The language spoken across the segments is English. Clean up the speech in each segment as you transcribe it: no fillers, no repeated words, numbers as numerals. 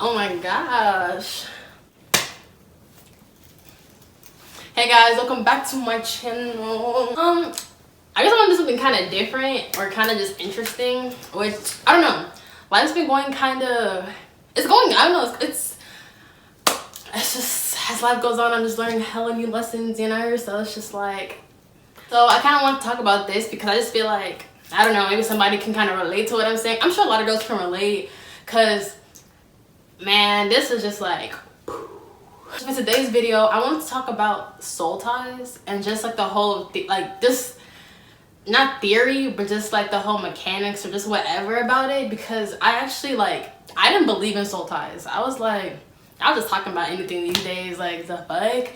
Oh my gosh. Hey guys, welcome back to my channel. I guess I want to do something kind of different or kind of just interesting, which I don't know. Life's been going kind of, it's going, I don't know, it's just, as life goes on, I'm just learning hella new lessons, you know, so it's just like, so I kind of want to talk about this because I just feel like, I don't know, maybe somebody can kind of relate to what I'm saying. I'm sure a lot of girls can relate because, man, this is just like, for today's video, I want to talk about soul ties and just like the whole, like this, not theory, but just like the whole mechanics or just whatever about it, because I actually like, I didn't believe in soul ties. I was just talking about anything these days, like the fuck.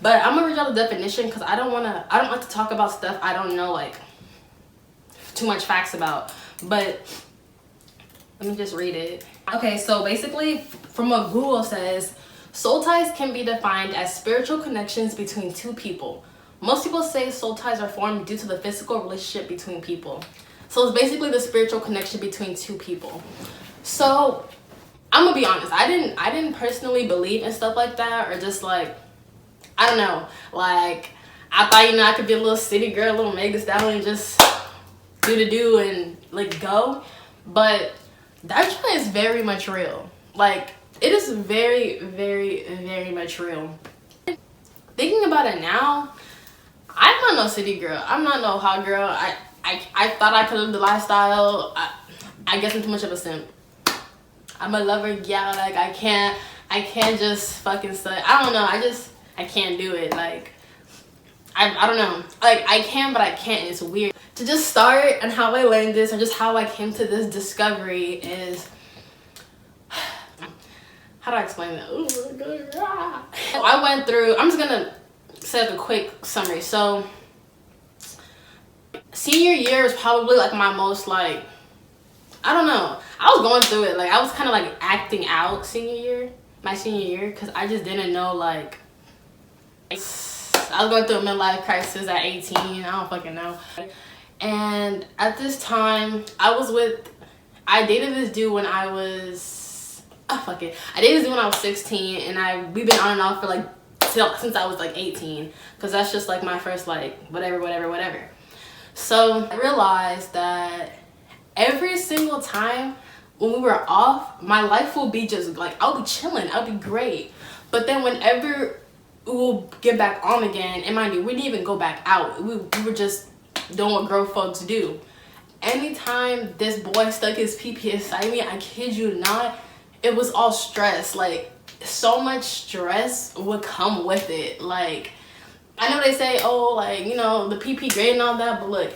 But I'm gonna read y'all the definition because I don't like to talk about stuff I don't know like too much facts about. But let me just read it. Okay, so basically from what Google says, soul ties can be defined as spiritual connections between two people. Most people say soul ties are formed due to the physical relationship between people. So it's basically the spiritual connection between two people. So I'm gonna be honest, I didn't personally believe in stuff like that, or just like, I don't know, like I thought, you know, I could be a little city girl, a little Meg Thee Stallion, just do and like go. But that shit is very much real. Like it is very, very, very much real. Thinking about it now, I'm not no city girl. I'm not no hot girl. I thought I could live the lifestyle. I guess I'm too much of a simp. I'm a lover, yeah. Like I can't just fucking say. I don't know. I can't do it. Like I don't know. Like I can, but I can't. It's weird. To just start and how I learned this, and just how I came to this discovery is. How do I explain that? Oh my God. I went through. I'm just gonna say like a quick summary. So senior year is probably like my most like, I don't know, I was going through it. Like I was kind of like acting out my senior year, because I just didn't know, like I was going through a midlife crisis at 18. I don't fucking know. And at this time I dated this dude when I was, I dated this dude when I was 16, and we've been on and off for like since I was like 18, because that's just like my first like whatever. So I realized that every single time when we were off, my life will be just like, I'll be chilling, I'll be great. But then whenever we'll get back on again, and mind you, we didn't even go back out, we were just doing what grown folks do. Anytime this boy stuck his pee inside me, I kid you not, it was all stress. Like so much stress would come with it. Like I know they say, oh, like, you know, the PP great and all that, but look,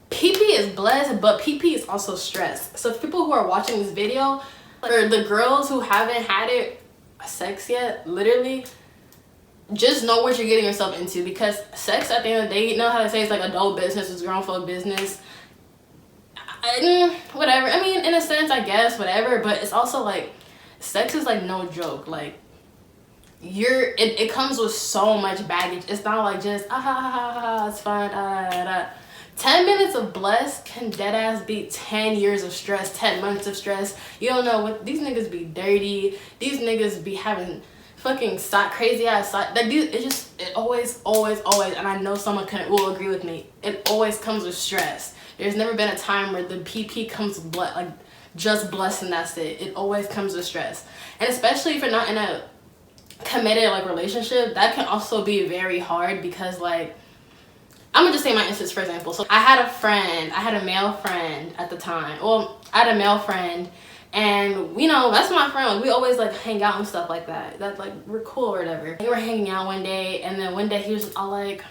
PP is blessed, but PP is also stress. So for people who are watching this video, or the girls who haven't had sex yet, literally just know what you're getting yourself into, because sex at the end of the day, you know how they say it's like adult business, it's grown folk business. Whatever. I mean, in a sense, I guess, whatever, but it's also like, sex is like no joke. Like it comes with so much baggage. It's not like just it's fine. 10 minutes of bless can dead ass beat 10 years of stress, 10 months of stress. You don't know what these niggas be dirty. These niggas be having fucking crazy ass like it always, and I know someone will agree with me, it always comes with stress. There's never been a time where the PP comes like just blessed and that's it. It always comes with stress. And especially if you're not in a committed like relationship, that can also be very hard, because like, I'm gonna just say my instance for example. So I had a male friend at the time. Well, I had a male friend, and you know, that's my friend. Like, we always like hang out and stuff like that. That's like, we're cool or whatever. We were hanging out one day, and then one day he was all like,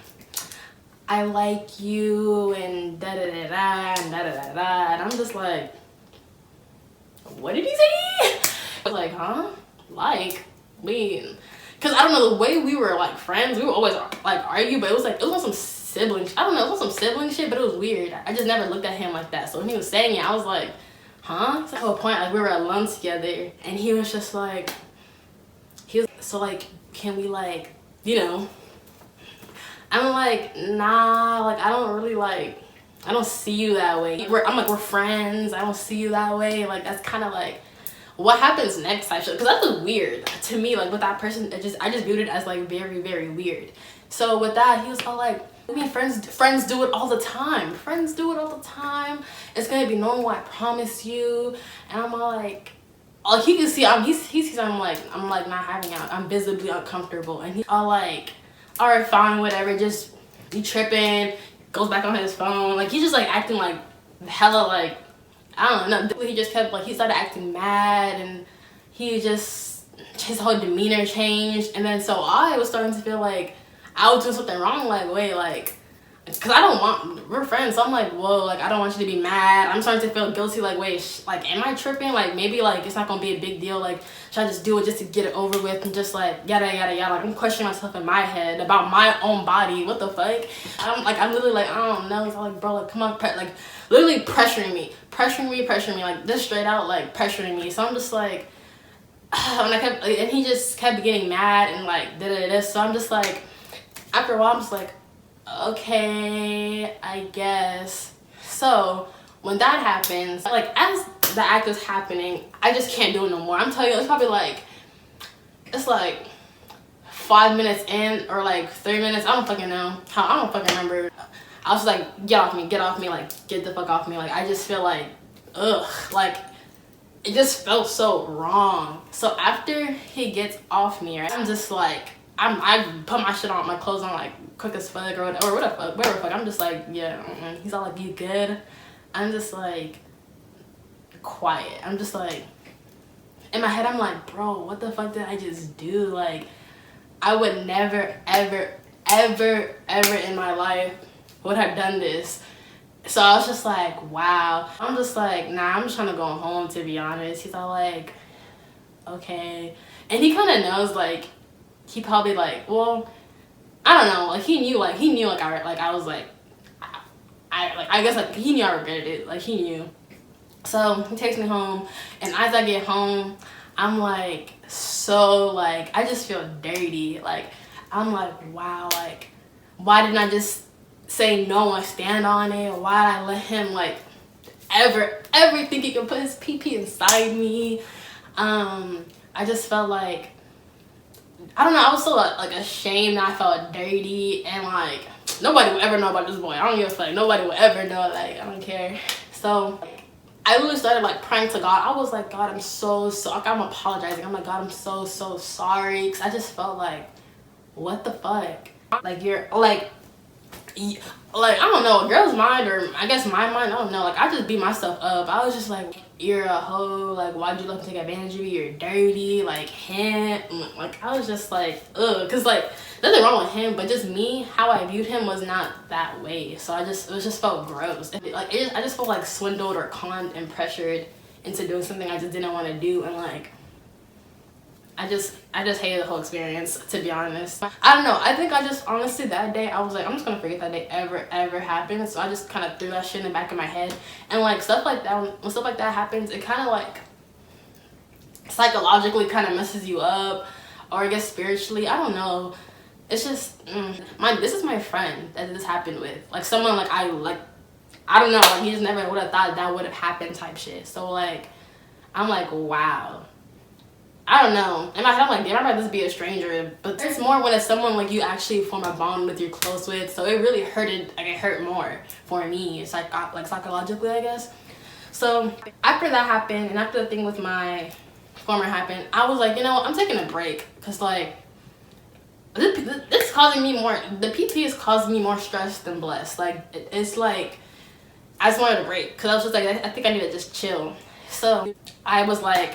I like you and da da da da and da da da da, and I'm just like, what did he say? I was like, huh? Like, because I don't know, the way we were like friends, we were always like argue, but it was on some sibling, I don't know, it was on some sibling shit, but it was weird. I just never looked at him like that. So when he was saying it, I was like, huh? So at a point, like we were alone together, and he was just like, so like, can we like, you know? I'm like, nah, like I don't really like, I don't see you that way. We're friends, I don't see you that way. Like that's kind of like, what happens next type shit, because that was weird to me. Like with that person, I just viewed it as like very, very weird. So with that, he was all like, I mean, friends do it all the time. Friends do it all the time. It's gonna be normal, I promise you. And I'm all like he can see he sees I'm like not having out. I'm visibly uncomfortable, and he's all like, all right, fine, whatever. Just you tripping. Goes back on his phone. Like he's just like acting like hella like, I don't know. He just kept like, he started acting mad, and he just, his whole demeanor changed. And then so I was starting to feel like I was doing something wrong. Like, wait, like, because I don't want, we're friends. So I'm like, whoa, like, I don't want you to be mad. I'm starting to feel guilty. Like, wait, like, am I tripping? Like, maybe like it's not gonna be a big deal. Like, should I just do it just to get it over with? And just like yada yada yada. Like, I'm questioning myself in my head about my own body. What the fuck? I'm literally like, I don't know. He's all like, bro, like, come on, like literally pressuring me, like just straight out like pressuring me. So I'm just like, and he just kept getting mad and like da. So I'm just like, after a while, I'm just like, okay, I guess. So when that happens, like as the act is happening, I just can't do it no more. I'm telling you, it's probably like, it's like 5 minutes in or like 3 minutes. I don't fucking know. I don't fucking remember. I was like, get off me, like get the fuck off me. Like I just feel like, ugh, like it just felt so wrong. So after he gets off me, right, I'm just like, I put my shit on, my clothes on like quick as fuck or whatever the fuck. I'm just like, yeah. He's all like, you good? I'm just like quiet. I'm just like, in my head I'm like, bro, what the fuck did I just do? Like I would never ever in my life would have done this. So I was just like, wow. I'm just like, nah, I'm just trying to go home, to be honest. He's all like, okay. And he kind of knows, like, he probably like, well, I don't know, like he knew like I was like, I guess like he knew I regretted it, like he knew. So he takes me home, and as I get home, I'm like, so like I just feel dirty. Like I'm like, wow, like why didn't I just say no and stand on it? Or why did I let him like ever think he could put his pee inside me? I just felt like, I don't know, I was so like ashamed. I felt dirty, and like nobody will ever know about this boy. I don't give a fuck. Nobody will ever know. Like I don't care. So I literally started like praying to God. I was like, God, I'm so like, I'm apologizing. I'm like, God, I'm so sorry, because I just felt like, what the fuck? Like you're like I don't know, a girl's mind, or I guess my mind, I don't know, like I just beat myself up. I was just like, you're a hoe, like why'd you let him take advantage of you, you're dirty, like him. Like I was just like, ugh, because like nothing wrong with him, but just me, how I viewed him was not that way. So it just felt gross. Like I just felt like swindled or conned and pressured into doing something I just didn't want to do. And like I just hated the whole experience, to be honest. I don't know, I think I just honestly that day I was like, I'm just gonna forget that day ever happened. So I just kind of threw that shit in the back of my head. And like stuff like that, when stuff like that happens, it kind of like psychologically kind of messes you up, or I guess spiritually, I don't know. It's just this is my friend that this happened with, like someone like I don't know, like he just never would have thought that would have happened type shit. So like I'm like, wow, I don't know. In my head I'm like, damn, I'd rather just be a stranger. But it's more when it's someone like you actually form a bond with, you're close with. So it really hurted, like it hurt more for me. It's like psychologically, I guess. So after that happened, and after the thing with my former happened, I was like, you know what, I'm taking a break, because like this is causing me more, the PT is causing me more stress than blessed. Like it's like I just wanted a break, because I was just like, I think I need to just chill. So I was like,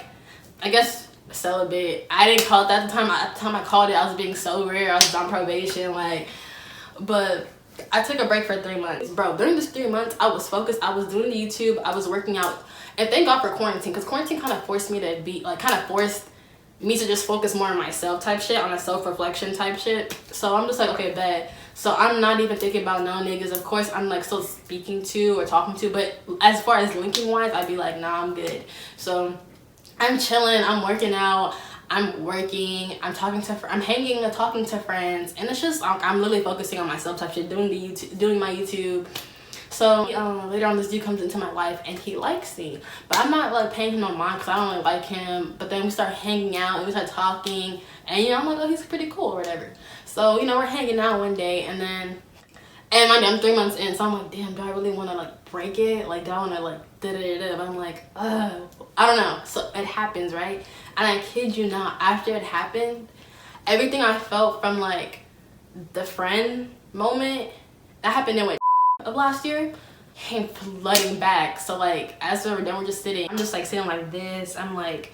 I guess celibate. I didn't call it that at the time. At the time I called it, I was being sober, I was on probation, like, but I took a break for 3 months. Bro, during this 3 months, I was focused. I was doing the YouTube, I was working out, and thank God for quarantine, because quarantine kind of forced me to be, like, kind of forced me to just focus more on myself type shit, on a self-reflection type shit. So I'm just like, okay, bet. So I'm not even thinking about no niggas. Of course, I'm like still speaking to or talking to, but as far as linking wise, I'd be like, nah, I'm good. So I'm chilling, I'm working out, I'm working, I'm hanging and talking to friends, and it's just like I'm literally focusing on myself type shit, doing my YouTube. So later on, this dude comes into my life and he likes me, but I'm not like paying him no mind because I don't really like him. But then we start hanging out and we start talking, and I'm like, oh, he's pretty cool or whatever. So we're hanging out one day, and I'm 3 months in, so I'm like, damn, do I really want to like break it? Like, do I want to like da-da-da-da? But I'm like, I don't know. So it happens, right? And I kid you not, after it happened, everything I felt from like the friend moment that happened in of last year came flooding back. So like as we're done, we're just sitting. I'm just like sitting like this. I'm like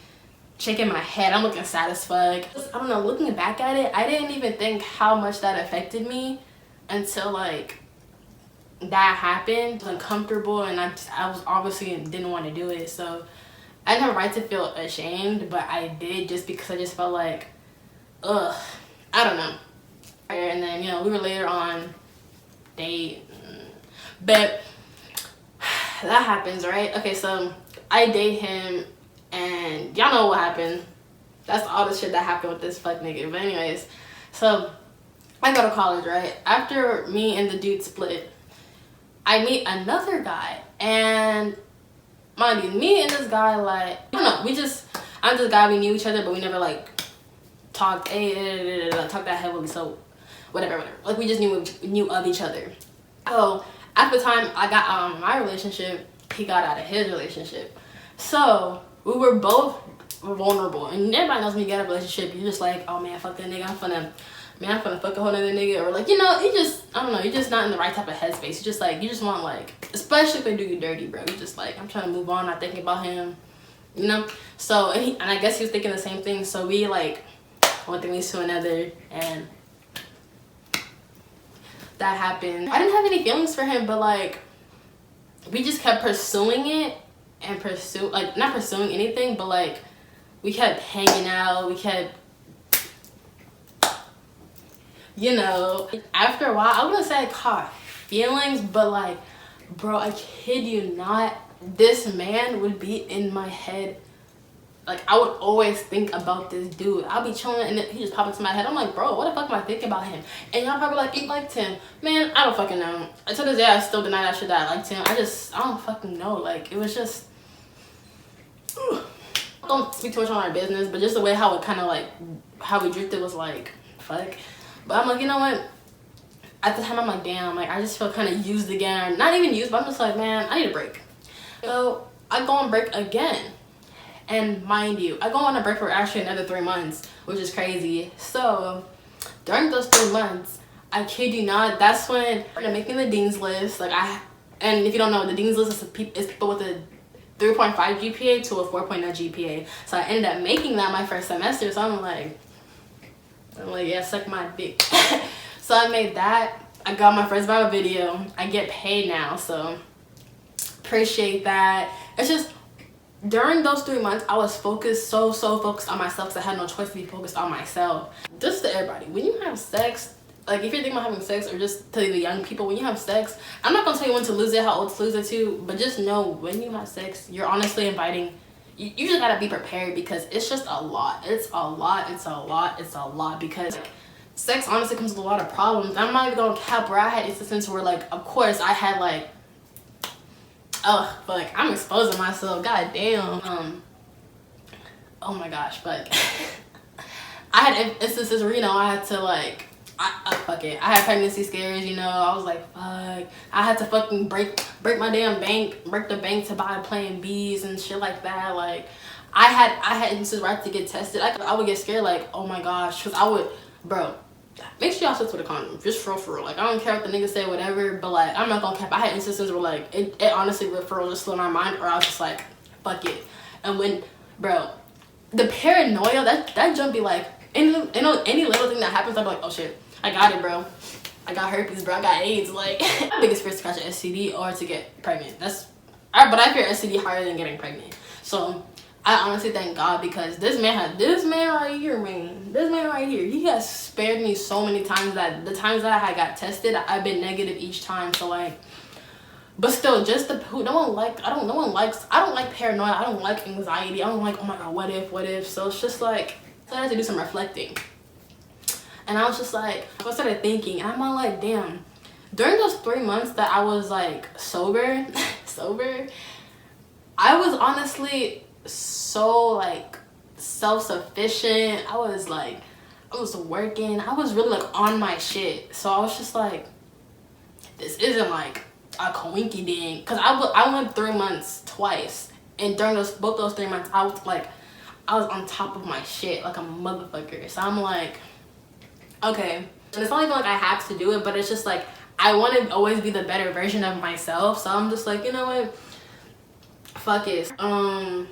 shaking my head. I'm looking sad as fuck. I don't know. Looking back at it, I didn't even think how much that affected me until like that happened. It was uncomfortable, and I was obviously didn't want to do it. So I didn't have a right to feel ashamed, but I did just because I just felt like, ugh, I don't know. And then we were later on date, but that happens, right? Okay, so I date him, and y'all know what happened. That's all the shit that happened with this fuck nigga. But anyways, so I go to college, right? After me and the dude split, I meet another guy, and mind you, me and this guy, like, I don't know, I'm this guy, we knew each other, but we never like talked talked that heavily, so whatever, like we just knew of each other. So at the time I got out of my relationship, he got out of his relationship, so we were both vulnerable. And everybody knows when you get a relationship, you're just like, oh man, fuck that nigga, I'm finna fuck a whole other nigga, or like, you just, I don't know, you're just not in the right type of headspace. You just like, you just want like, especially if they do you dirty, bro, you just like, I'm trying to move on, not thinking about him, so and I guess he was thinking the same thing. So we like one thing leads to another, and that happened. I didn't have any feelings for him, but like we just kept pursuing it and not pursuing anything, but like we kept hanging out, we kept, after a while, I wouldn't say I caught feelings, but like, bro, I kid you not, this man would be in my head. Like, I would always think about this dude. I'll be chilling and he just popped into my head. I'm like, bro, what the fuck am I thinking about him? And y'all probably like, you liked him. Man, I don't fucking know. Until this day, I still deny that shit that I liked him. I don't fucking know. Like, it was just, don't speak too much on our business, but just the way how it kind of like, how we drifted was like, fuck. But I'm like, you know what? At the time, I'm like, damn, like, I just feel kind of used again. Not even used, but I'm just like, man, I need a break. So I go on break again. And mind you, I go on a break for actually another 3 months, which is crazy. So during those 3 months, I kid you not, that's when I'm making the dean's list. Like, and if you don't know, the dean's list is people with a 3.5 GPA to a 4.0 GPA. So I ended up making that my first semester. So I'm like, yeah, suck my dick. So I made that. I got my first viral video. I get paid now, so appreciate that. It's just, during those 3 months, I was focused, so focused on myself, because I had no choice to be focused on myself. Just to everybody, when you have sex, like if you're thinking about having sex, or just to the young people, when you have sex, I'm not gonna tell you when to lose it, how old to lose it to, but just know when you have sex, you're honestly inviting, you just gotta be prepared, because it's just a lot. It's a lot, because like, sex honestly comes with a lot of problems. I'm not even gonna cap where I had instances where, like, of course I had like, oh, but like, I'm exposing myself, god damn. Oh my gosh, but I had instances where, I had to like, fuck it, I had pregnancy scares, I was like, fuck, I had to fucking break my damn bank, break the bank to buy Plan B's and shit like that. Like, I had instances where I had to get tested. I would get scared, like, oh my gosh, because I would, bro, make sure y'all switch with a condom, just for real. Like, I don't care what the niggas say, whatever, but like, I'm not gonna cap. I had instances where like, it honestly referral just slowed my mind, or I was just like, fuck it. And when, bro, the paranoia, that jump be like, any little thing that happens, I'm like, oh shit, I got it, bro. I got herpes, bro. I got AIDS. Like, my biggest fear is to catch an STD or to get pregnant. But I fear STD higher than getting pregnant. So I honestly thank God, because this man right here, he has spared me so many times, that the times that I had got tested, I've been negative each time. So like, but still, just I don't like paranoia, I don't like anxiety, I don't like, oh my god, what if. So it's just like, so I had to do some reflecting, and I was just like, I started thinking, and I'm all like, damn, during those 3 months that I was like sober, I was honestly so like self-sufficient. I was working. I was really like on my shit. So I was just like, this isn't like a coinky ding, because I went 3 months twice, and during both those 3 months I was on top of my shit like a motherfucker. So I'm like, okay, and it's not even like I have to do it, but it's just like I want to always be the better version of myself. So I'm just like, you know what, fuck it. I'm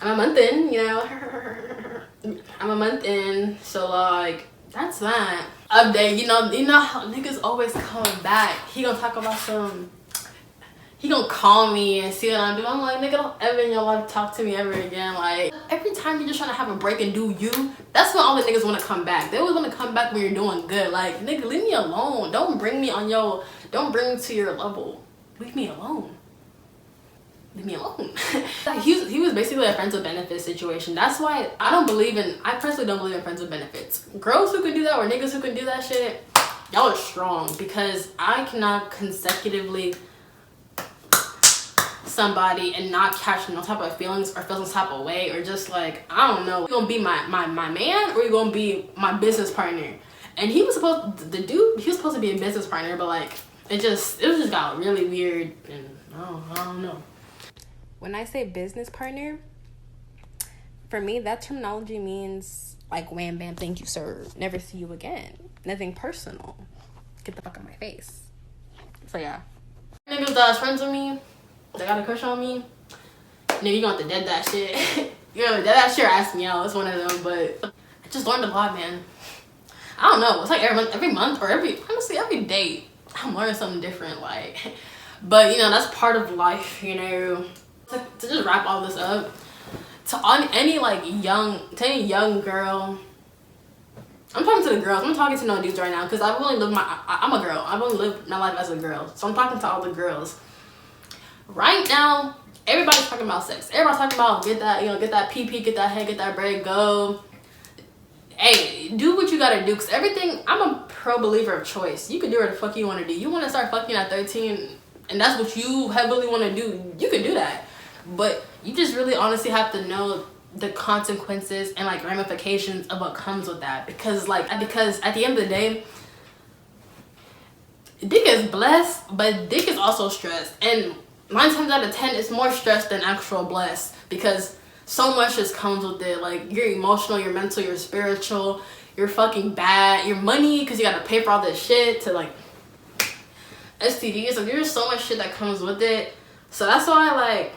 a month in, you know. I'm a month in, so like that's that update. You know how niggas always come back. He gonna talk about he gonna call me and see what I'm doing. I'm like, nigga, don't ever in your life talk to me ever again. Like, every time you're just trying to have a break and do you, that's when all the niggas want to come back. They always want to come back when you're doing good. Like, nigga, leave me alone. Don't bring me to your level. Leave me alone. Leave me alone. He was basically a friends with benefits situation. That's why I personally don't believe in friends with benefits. Girls who can do that or niggas who can do that shit, y'all are strong, because I cannot consecutively somebody and not catch no type of feelings or feel some type of way, or just like, I don't know, you gonna be my man or you gonna be my business partner. And he was supposed to be a business partner, but like it just got really weird, and I don't know. When I say business partner, for me that terminology means like wham bam, thank you sir, never see you again, nothing personal, get the fuck out of my face. So yeah, niggas that's friends with me, they got a crush on me, nigga, you gonna have to dead that shit. You gonna dead that shit or ask me out. It's one of them. But I just learned a lot, man. I don't know, it's like every month or honestly every day I'm learning something different, like. But you know, that's part of life, you know. To just wrap all this up, to any young girl, I'm talking to the girls, I'm talking to no dudes right now, because I'm a girl, I've only lived my life as a girl, so I'm talking to all the girls. Right now, everybody's talking about sex. Everybody's talking about get that PP, get that head, get that bread, go. Hey, do what you gotta do, because I'm a pro believer of choice. You can do whatever the fuck you want to do. You want to start fucking at 13, and that's what you heavily want to do, you can do that. But you just really honestly have to know the consequences and like ramifications of what comes with that, because at the end of the day, dick is blessed, but dick is also stressed, and 9 times out of 10 it's more stress than actual blessed, because so much just comes with it. Like, you're emotional, you're mental, you're spiritual, you're fucking bad, your money, because you gotta pay for all this shit, to like STDs. Like, there's so much shit that comes with it. So that's why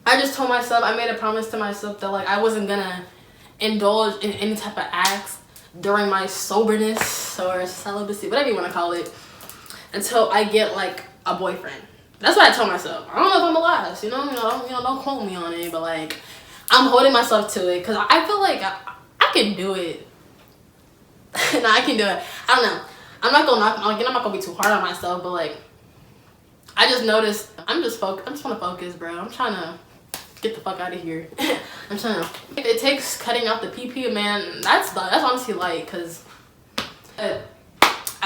I just told myself, I made a promise to myself that like I wasn't gonna indulge in any type of acts during my soberness or celibacy, whatever you want to call it, until I get like a boyfriend. That's what I told myself. I don't know if I'm alive, don't quote me on it, but like I'm holding myself to it, because I feel like I can do it. No, I can do it. I don't know. I'm not gonna be too hard on myself, but like I just noticed I just want to focus, bro. I'm trying to get the fuck out of here. I'm trying to. If it takes cutting out the PP, man, that's honestly like, because I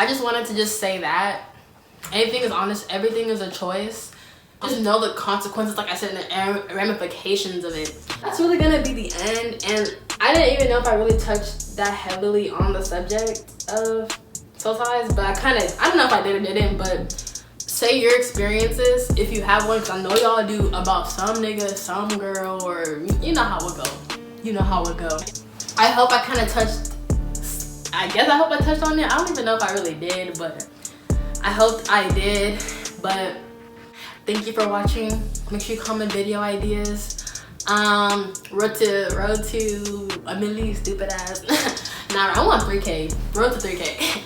just wanted to just say that anything is honest, everything is a choice. Just know the consequences, like I said, and the ramifications of it. That's really gonna be the end, and I didn't even know if I really touched that heavily on the subject of soul ties, but I don't know if I did or didn't, but say your experiences if you have one, because I know y'all do, about some nigga, some girl, or you know how it go. You know how it go. I hope I kind of touched, I hope I touched on it. I don't even know if I really did, but I hope I did. But thank you for watching. Make sure you comment video ideas. Road to a million, stupid ass. Nah, I want 3K. Road to 3K.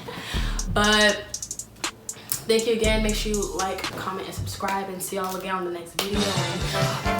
But thank you again. Make sure you like, comment, and subscribe, and see y'all again on the next video.